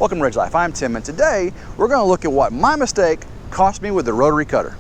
Welcome to Ridge Life. I'm Tim, and today we're going to look at what my mistake cost me with the rotary cutter.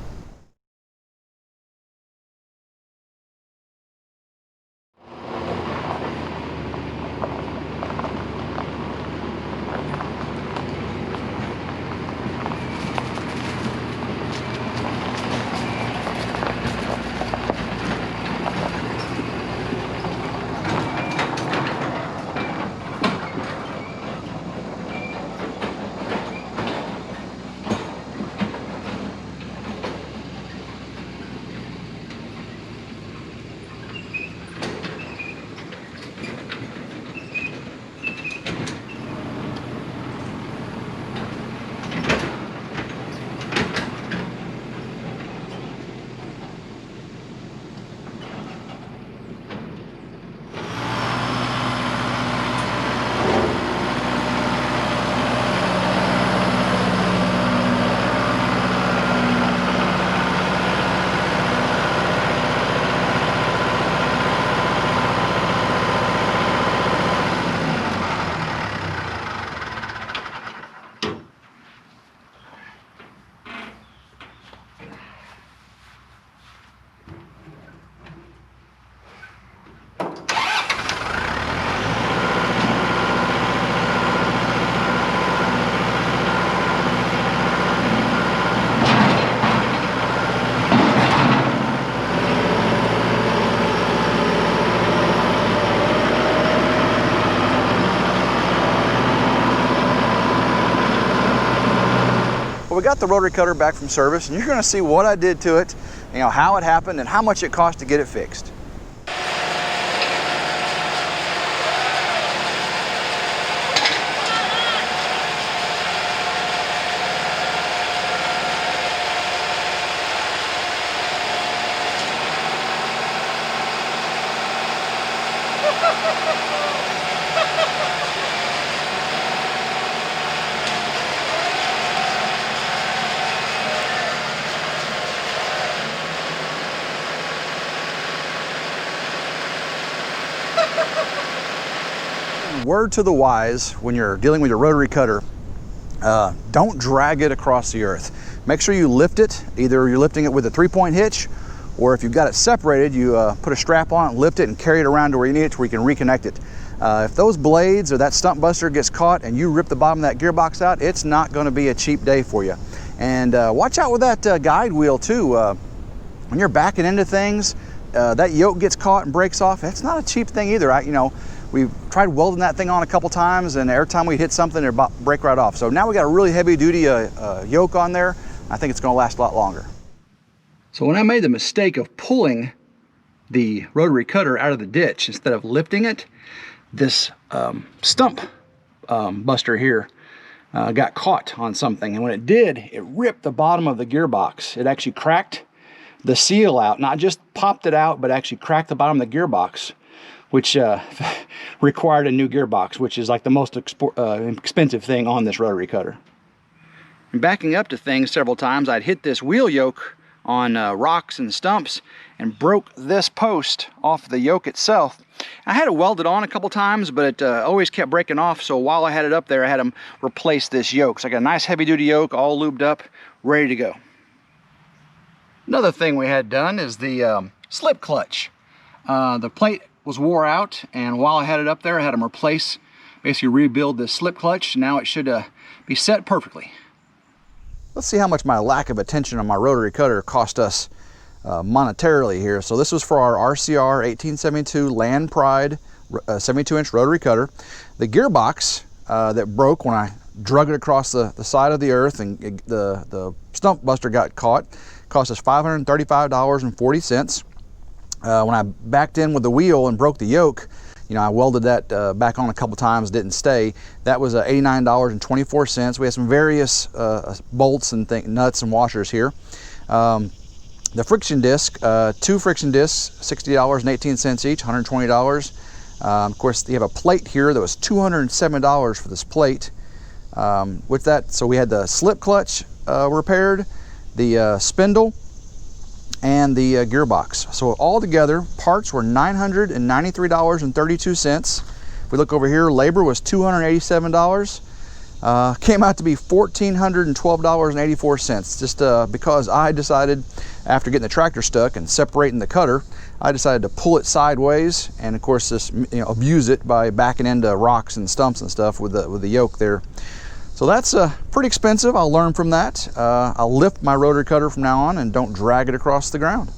Well, we got the rotary cutter back from service, and you're going to see what I did to it, how it happened, and how much it cost to get it fixed. Word to the wise when you're dealing with your rotary cutter, don't drag it across the earth. Make sure you lift it. Either you're lifting it with a 3-point hitch, or if you've got it separated, you put a strap on it, lift it, and carry it around to where you need it to where you can reconnect it. If those blades or that stump buster gets caught and you rip the bottom of that gearbox out, it's not going to be a cheap day for you. And watch out with that guide wheel too. When you're backing into things, that yoke gets caught and breaks off. It's not a cheap thing either. We've tried welding that thing on a couple times, and every time we hit something, it'll break right off. So now we got a really heavy duty yoke on there. I think it's going to last a lot longer. So when I made the mistake of pulling the rotary cutter out of the ditch instead of lifting it, this stump buster here got caught on something. And when it did, it ripped the bottom of the gearbox. It actually cracked the seal out, not just popped it out, but actually cracked the bottom of the gearbox, which required a new gearbox, which is like the most expensive thing on this rotary cutter. And backing up to things several times, I'd hit this wheel yoke on rocks and stumps and broke this post off the yoke itself. I had it welded on a couple times, but it always kept breaking off, so while I had it up there, I had them replace this yoke. So I got a nice heavy-duty yoke, all lubed up, ready to go. Another thing we had done is the slip clutch. The plate was wore out, and while I had it up there, I had them basically rebuild this slip clutch. Now it should be set perfectly. Let's see how much my lack of attention on my rotary cutter cost us monetarily here. So this was for our RCR 1872 Land Pride 72-inch rotary cutter. The gearbox that broke when I drug it across the side of the earth and the stump buster got caught cost us $535.40. When I backed in with the wheel and broke the yoke, I welded that back on a couple times, didn't stay. That was $89.24. We had some various bolts and nuts and washers here. The friction disc, 2 friction discs, $60.18 each, $120. Of course, you have a plate here that was $207 for this plate. With that, so we had the slip clutch repaired, the spindle, and the gearbox. So altogether, parts were $993.32. If we look over here, labor was $287. Came out to be $1,412.84, just because I decided, after getting the tractor stuck and separating the cutter, I decided to pull it sideways, and of course just abuse it by backing into rocks and stumps and stuff with the yoke there. So that's pretty expensive. I'll learn from that. I'll lift my rotary cutter from now on and don't drag it across the ground.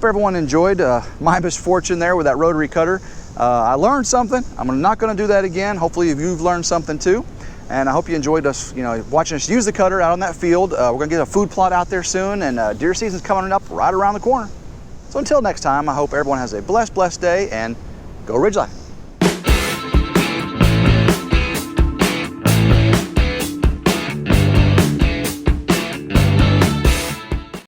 Hope everyone enjoyed my misfortune there with that rotary cutter. I learned something. I'm not going to do that again. Hopefully you've learned something too. And I hope you enjoyed us, watching us use the cutter out on that field. We're going to get a food plot out there soon, and deer season's coming up right around the corner. So until next time, I hope everyone has a blessed day, and go Ridge Life.